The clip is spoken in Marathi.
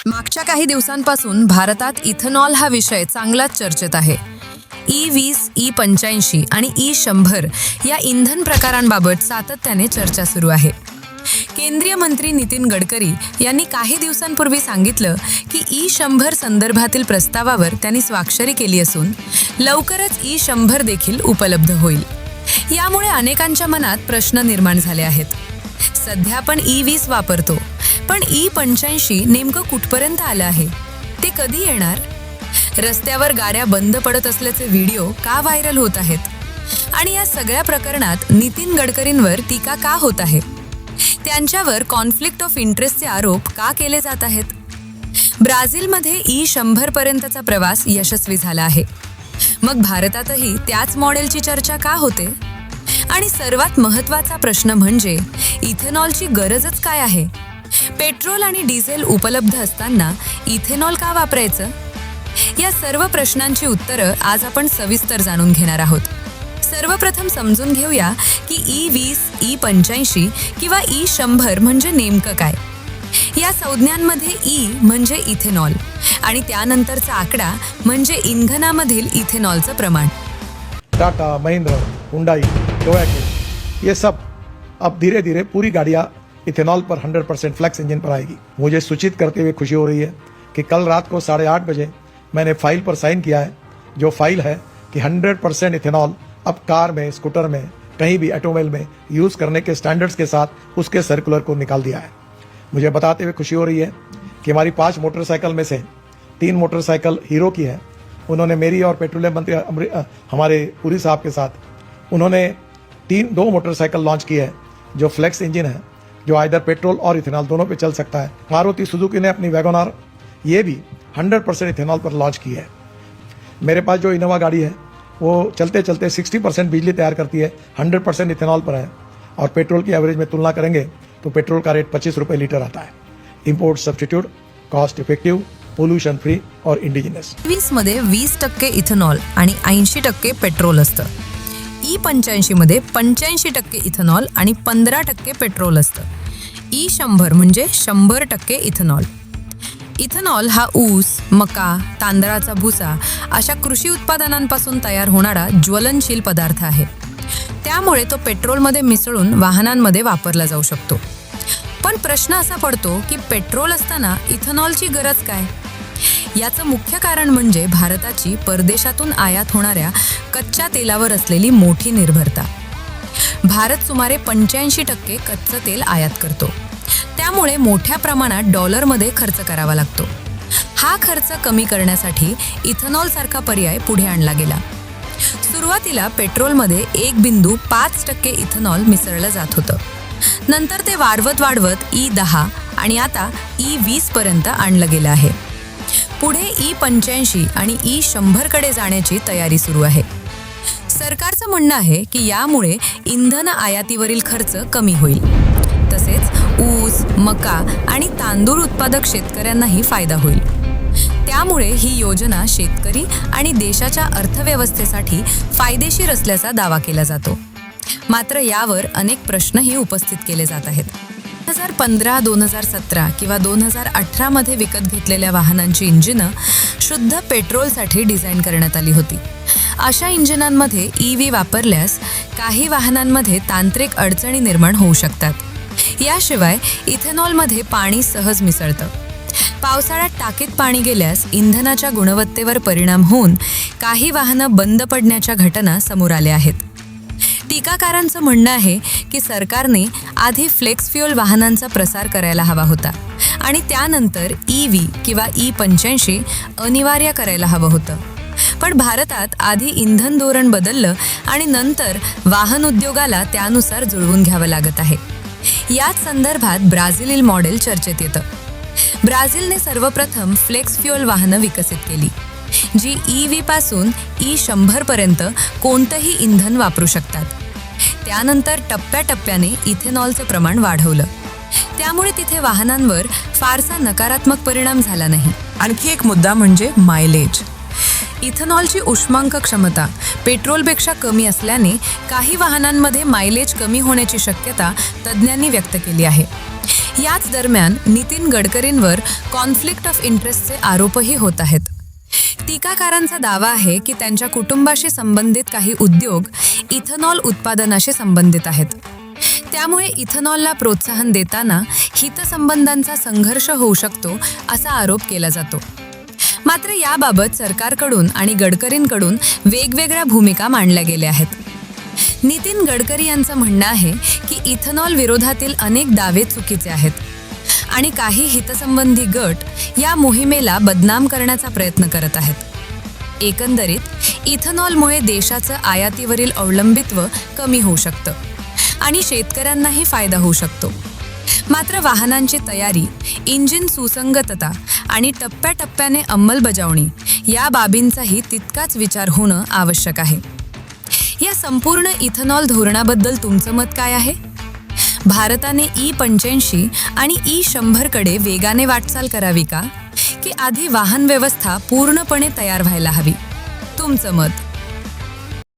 मागच्या काही दिवसांपासून भारतात इथेनॉल हा विषय चांगलाच चर्चेत आहे. E20, E85 आणि E100 या इंधन प्रकारांबाबत सातत्याने चर्चा सुरू आहे. केंद्रीय मंत्री नितीन गडकरी यांनी काही दिवसांपूर्वी सांगितलं की E100 संदर्भातील प्रस्तावावर त्यांनी स्वाक्षरी केली असून लवकरच E100 देखील उपलब्ध होईल. यामुळे अनेकांच्या मनात प्रश्न निर्माण झाले आहेत. सध्या आपण E20 वापरतो, पण E85 नेमकं कुठपर्यंत आलं आहे? ते कधी येणार? रस्त्यावर गाड्या बंद पडत असल्याचे व्हिडिओ का व्हायरल होत आहेत? आणि या सगळ्या प्रकरणात नितीन गडकरींवर टीका का होत आहे? त्यांच्यावर कॉन्फ्लिक्ट ऑफ इंटरेस्टचे आरोप का केले जात आहेत? ब्राझीलमध्ये E100 पर्यंतचा प्रवास यशस्वी झाला आहे. मग भारतातही त्याच मॉडेलची चर्चा का होते? आणि सर्वात महत्त्वाचा प्रश्न म्हणजे इथेनॉलची गरजच काय आहे? पेट्रोल आणि डिझेल उपलब्ध असताना इथेनॉल का वापरायचं? या सर्व प्रश्नांची उत्तरं आज आपण सविस्तर जाणून घेणार आहोत. सर्वप्रथम समजून घेऊया की E20, E85 किंवा E100 म्हणजे नेमकं काय. या संज्ञांमध्ये E म्हणजे इथेनॉल आणि त्यानंतरचा आकडा म्हणजे इंधनामधील इथेनॉलचं प्रमाण. टाटा, महिंद्रा, हुंडई, टोयोटा, ये सब अब धीरे धीरे पूरी गाड़ियाँ इथेनॉल पर 100% फ्लैक्स इंजन पर आएगी. मुझे सूचित करते हुए खुशी हो रही है कि कल रात को 8:30 बजे मैंने फाइल पर साइन किया है, जो फाइल है कि 100% इथेनॉल अब कार में, स्कूटर में, कहीं भी ऑटोमोबाइल में यूज़ करने के स्टैंडर्ड्स के साथ उसके सर्कुलर को निकाल दिया है. मुझे बताते हुए खुशी हो रही है कि हमारी 5 मोटरसाइकिल में से 3 मोटरसाइकिल हीरो की है. उन्होंने मेरी और पेट्रोलियम मंत्री हमारे पुरी साहब के साथ उन्होंने 2 मोटरसाइकिल लॉन्च की है जो फ्लेक्स इंजन है, जो आइदर पेट्रोल और इथेनॉल दोनों पे चल सकता है. मारुति सुजुकी ने अपनी वैगनआर ये भी 100% इथेनॉल पर लॉन्च की है. मेरे पास जो इनोवा गाड़ी है वो चलते चलते 60% बिजली तैयार करती है, 100% इथेनॉल पर है. और पेट्रोल की एवरेज में तुलना करेंगे तो पेट्रोल का रेट 25 रुपये लीटर आता है. Import substitute, cost effective, pollution free और इंडिजिनस. E20 मध्ये 20% इथेनॉल आणि 80% पेट्रोल असतं. E85 मध्ये 85% इथेनॉल आणि 15% पेट्रोल असतं. E100 म्हणजे 100% इथेनॉल. इथेनॉल हा ऊस, मका, तांदळाचा भुसा अशा कृषी उत्पादनांपासून तयार होणारा ज्वलनशील पदार्थ आहे. त्यामुळे तो पेट्रोलमध्ये मिसळून वाहनांमध्ये वापरला जाऊ शकतो. पण प्रश्न असा पडतो की पेट्रोल असताना इथेनॉलची गरज काय? याचं मुख्य कारण म्हणजे भारताची परदेशातून आयात होणाऱ्या कच्च्या तेलावर असलेली मोठी निर्भरता. भारत सुमारे 85% कच्चं तेल आयात करतो. त्यामुळे मोठ्या प्रमाणात डॉलरमध्ये खर्च करावा लागतो. हा खर्च कमी करण्यासाठी इथेनॉलसारखा पर्याय पुढे आणला गेला. सुरुवातीला पेट्रोलमध्ये 1.5% इथेनॉल मिसळलं जात होतं. नंतर ते वाढवत E10 आणि आता E20 पर्यंत आणलं गेलं आहे. पुढे E85 आणि E100 कडे जाण्याची तयारी सुरू आहे. सरकारचं म्हणणं आहे की यामुळे इंधन आयातीवरील खर्च कमी होईल. तसेच ऊस, मका आणि तांदूळ उत्पादक शेतकऱ्यांनाही फायदा होईल. त्यामुळे ही योजना शेतकरी आणि देशाच्या अर्थव्यवस्थेसाठी फायदेशीर असल्याचा दावा केला जातो. मात्र यावर अनेक प्रश्नही उपस्थित केले जात आहेत. 2015, 2017 किंवा 2018 मध्ये विकत घेतलेल्या वाहनांची इंजिनं शुद्ध पेट्रोलसाठी डिझाईन करण्यात आली होती. अशा इंजिनांमध्ये EV वापरल्यास काही वाहनांमध्ये तांत्रिक अडचणी निर्माण होऊ शकतात. याशिवाय इथेनॉलमध्ये पाणी सहज मिसळतं. पावसाळ्यात टाकीत पाणी गेल्यास इंधनाच्या गुणवत्तेवर परिणाम होऊन काही वाहनं बंद पडण्याच्या घटना समोर आल्या आहेत. टीकाकारांचं म्हणणं आहे की सरकारने आधी फ्लेक्स फ्युएल वाहनांचा प्रसार करायला हवा होता आणि त्यानंतर EV किंवा E85 अनिवार्य करायला हवं होतं. पण भारतात आधी इंधन धोरण बदललं आणि नंतर वाहन उद्योगाला त्यानुसार जुळवून घ्यावं लागत आहे. याच संदर्भात ब्राझीलील मॉडेल चर्चेत येतं. ब्राझीलने सर्वप्रथम फ्लेक्स फ्युएल वाहनं विकसित केली, जी EV पासून E100 पर्यंत कोणतंही इंधन वापरू शकतात. त्यानंतर टप्प्याटप्प्याने इथेनॉलचं प्रमाण वाढवलं. त्यामुळे तिथे वाहनांवर फारसा नकारात्मक परिणाम झाला नाही. आणखी एक मुद्दा म्हणजे मायलेज. इथेनॉलची उष्मांक क्षमता पेट्रोलपेक्षा कमी असल्याने काही वाहनांमध्ये मायलेज कमी होण्याची शक्यता तज्ज्ञांनी व्यक्त केली आहे. याच दरम्यान नितीन गडकरींवर कॉन्फ्लिक्ट ऑफ इंटरेस्टचे आरोपही होत आहेत. टीकाकारांचा दावा आहे की त्यांच्या कुटुंबाशी संबंधित काही उद्योग इथेनॉल उत्पादनाशी संबंधित आहेत. त्यामुळे इथेनॉलला प्रोत्साहन देताना हितसंबंधांचा संघर्ष होऊ शकतो असा आरोप केला जातो. मात्र याबाबत सरकारकडून आणि गडकरींकडून वेगवेगळ्या भूमिका मांडल्या गेल्या आहेत. नितीन गडकरी यांचं म्हणणं आहे की इथेनॉल विरोधातील अनेक दावे चुकीचे आहेत आणि काही हितसंबंधी गट या मोहिमेला बदनाम करण्याचा प्रयत्न करत आहेत. एकंदरीत इथेनॉलमुळे देशाचं आयातीवरील अवलंबित्व कमी होऊ शकतं आणि शेतकऱ्यांनाही फायदा होऊ शकतो. मात्र वाहनांची तयारी, इंजिन सुसंगतता आणि टप्प्याटप्प्याने अंमलबजावणी या बाबींचाही तितकाच विचार होणं आवश्यक आहे. या संपूर्ण इथेनॉल धोरणाबद्दल तुमचं मत काय आहे? भारताने E85 आणि E100 कडे वेगाने वाटचाल करावी का? की आधी वाहन व्यवस्था पूर्णपणे तयार व्हायला हवी? तुमचं मत